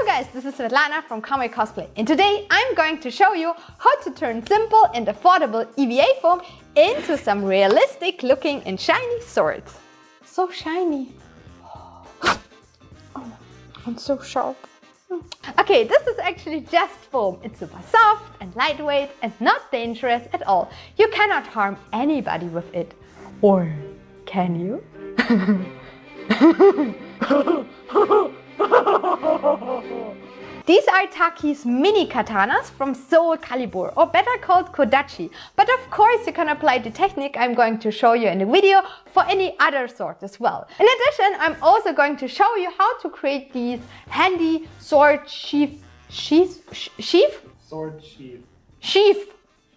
Hello guys, this is Svetlana from Comic Cosplay, and today I'm going to show you how to turn simple and affordable EVA foam into some realistic looking and shiny swords. So shiny. Oh, and so sharp. Okay, this is actually just foam. It's super soft and lightweight and not dangerous at all. You cannot harm anybody with it. Or can you? These are Taki's mini katanas from Soul Calibur, or better called kodachi. But of course you can apply the technique I'm going to show you in the video for any other sword as well. In addition, I'm also going to show you how to create these handy sword sheath. Sheath? Sword sheath. Sheath.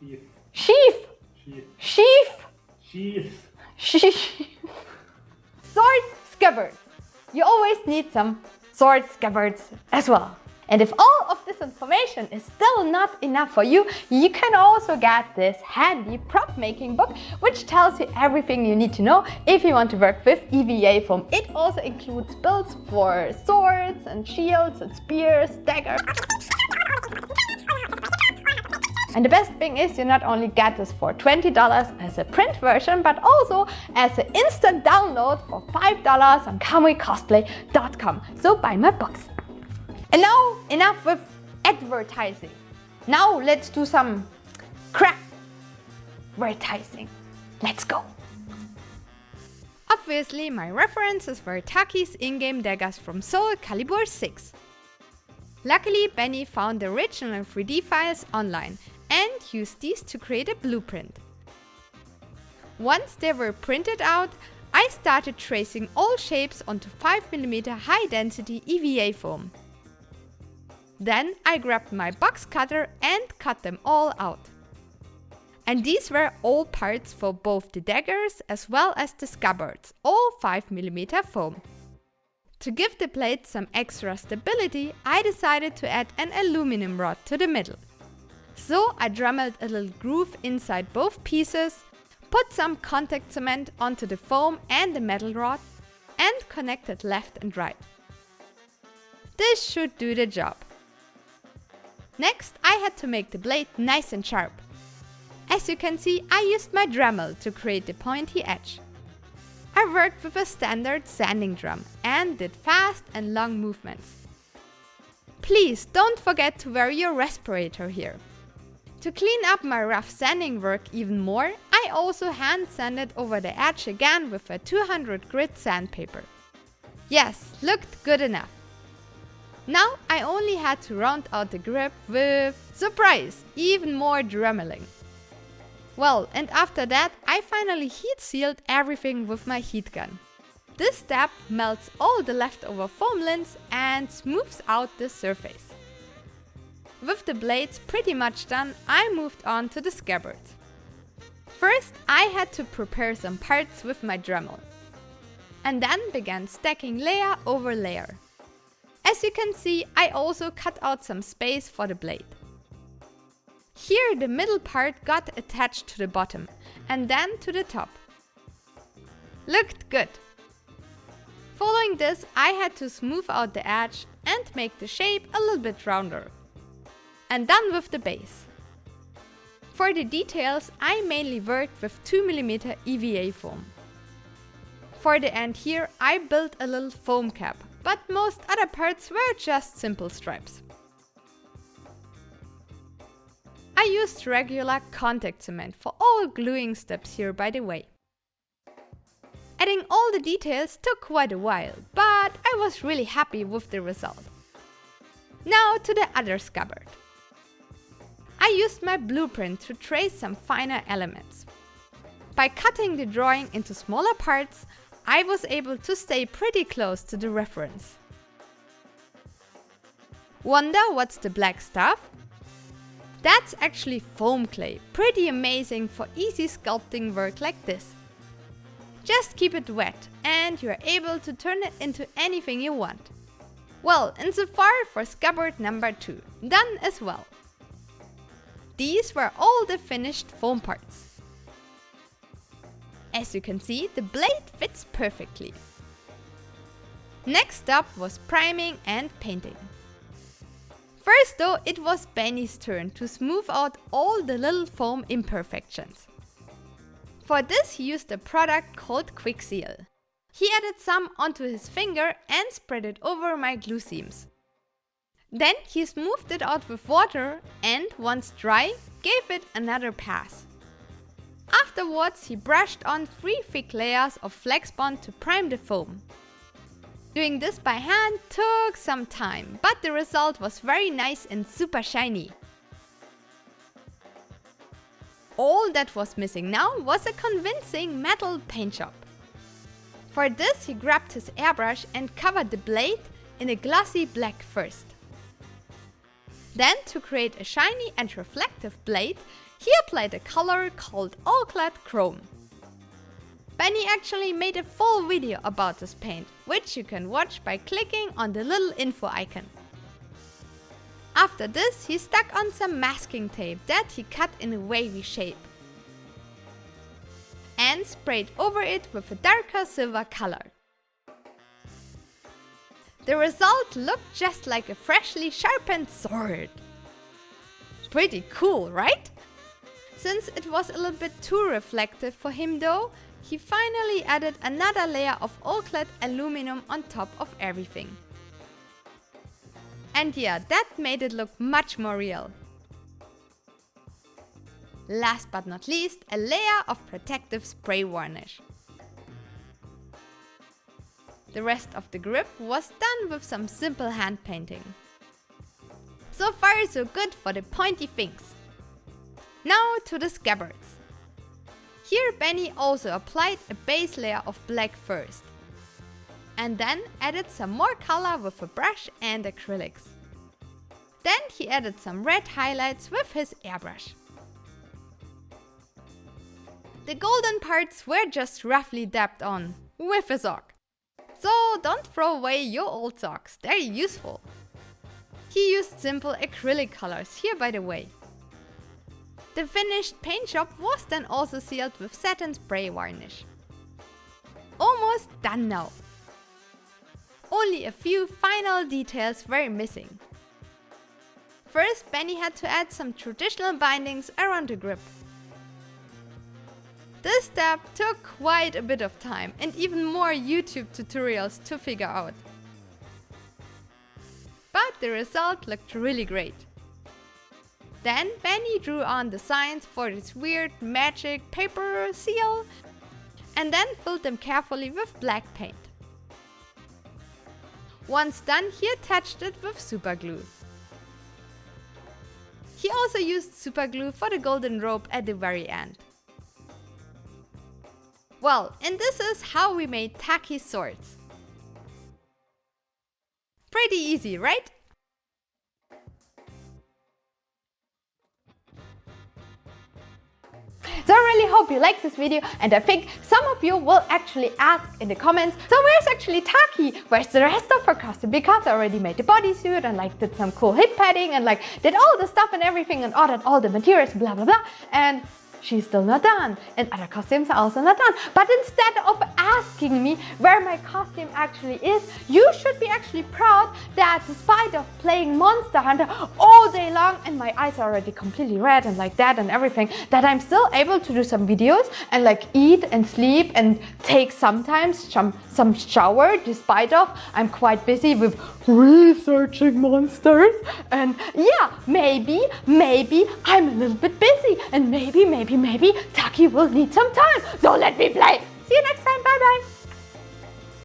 Sheath. Sheath. Sheath. Sheath. Sheath. Sword scabbards. You always need some sword scabbards as well. And if all of this information is still not enough for you, you can also get this handy prop making book, which tells you everything you need to know if you want to work with EVA foam. It also includes builds for swords and shields and spears, daggers. And the best thing is you not only get this for $20 as a print version, but also as an instant download for $5 on comiccosplay.com. So buy my books. And now enough with advertising. Now let's do some advertising. Let's go. Obviously my references were Taki's in-game daggers from Soul Calibur 6. Luckily Benni found the original 3D files online and used these to create a blueprint. Once they were printed out, I started tracing all shapes onto 5mm high density EVA foam. Then I grabbed my box cutter and cut them all out. And these were all parts for both the daggers as well as the scabbards, all 5mm foam. To give the blade some extra stability, I decided to add an aluminum rod to the middle. So I dremelled a little groove inside both pieces, put some contact cement onto the foam and the metal rod, and connected left and right. This should do the job. Next, I had to make the blade nice and sharp. As you can see, I used my Dremel to create the pointy edge. I worked with a standard sanding drum and did fast and long movements. Please don't forget to wear your respirator here. To clean up my rough sanding work even more, I also hand sanded over the edge again with a 200 grit sandpaper. Yes, looked good enough. Now I only had to round out the grip with, surprise, even more dremeling. Well, and after that I finally heat sealed everything with my heat gun. This step melts all the leftover foam lines and smooths out the surface. With the blades pretty much done, I moved on to the scabbard. First I had to prepare some parts with my Dremel, and then began stacking layer over layer. As you can see, I also cut out some space for the blade. Here the middle part got attached to the bottom and then to the top. Looked good. Following this, I had to smooth out the edge and make the shape a little bit rounder. And done with the base. For the details, I mainly worked with 2mm EVA foam. For the end here, I built a little foam cap, but most other parts were just simple stripes. I used regular contact cement for all gluing steps here, by the way. Adding all the details took quite a while, but I was really happy with the result. Now to the other scabbard. I used my blueprint to trace some finer elements. By cutting the drawing into smaller parts, I was able to stay pretty close to the reference. Wonder what's the black stuff? That's actually foam clay, pretty amazing for easy sculpting work like this. Just keep it wet and you are able to turn it into anything you want. Well, and so far for scabbard number 2, done as well. These were all the finished foam parts. As you can see, the blade fits perfectly. Next up was priming and painting. First though, it was Benni's turn to smooth out all the little foam imperfections. For this he used a product called Quick Seal. He added some onto his finger and spread it over my glue seams. Then he smoothed it out with water and, once dry, gave it another pass. Afterwards he brushed on 3 thick layers of flex bond to prime the foam. Doing this by hand took some time, but the result was very nice and super shiny. All that was missing now was a convincing metal paint job. For this he grabbed his airbrush and covered the blade in a glossy black first. Then, to create a shiny and reflective blade, he applied a color called all-clad chrome. Benni actually made a full video about this paint, which you can watch by clicking on the little info icon. After this, he stuck on some masking tape that he cut in a wavy shape and sprayed over it with a darker silver color. The result looked just like a freshly sharpened sword. Pretty cool, right? Since it was a little bit too reflective for him though, he finally added another layer of all-clad aluminum on top of everything. And yeah, that made it look much more real. Last but not least, a layer of protective spray varnish. The rest of the grip was done with some simple hand painting. So far so good for the pointy things. Now to the scabbards. Here Benni also applied a base layer of black first, and then added some more color with a brush and acrylics. Then he added some red highlights with his airbrush. The golden parts were just roughly dabbed on with a sock. So don't throw away your old socks, they're useful. He used simple acrylic colors here, by the way. The finished paint job was then also sealed with satin spray varnish. Almost done now. Only a few final details were missing. First, Benni had to add some traditional bindings around the grip. This step took quite a bit of time and even more YouTube tutorials to figure out. But the result looked really great. Then Benni drew on the signs for this weird magic paper seal and then filled them carefully with black paint. Once done, he attached it with super glue. He also used super glue for the golden rope at the very end. Well, and this is how we made Taki swords. Pretty easy, right? So I really hope you liked this video, and I think some of you will actually ask in the comments, so where's actually Taki? Where's the rest of her costume? Because I already made the bodysuit and like did some cool hip padding and like did all the stuff and everything and ordered all the materials, blah blah blah, and she's still not done, and other costumes are also not done. But instead of asking me where my costume actually is, you should be actually proud that despite of playing Monster Hunter all day long, and my eyes are already completely red and like that and everything, that I'm still able to do some videos and like eat and sleep and take sometimes some shower, despite of I'm quite busy with researching monsters. And yeah, maybe I'm a little bit busy, and maybe Taki will need some time. So let me play. See you next time. Bye bye.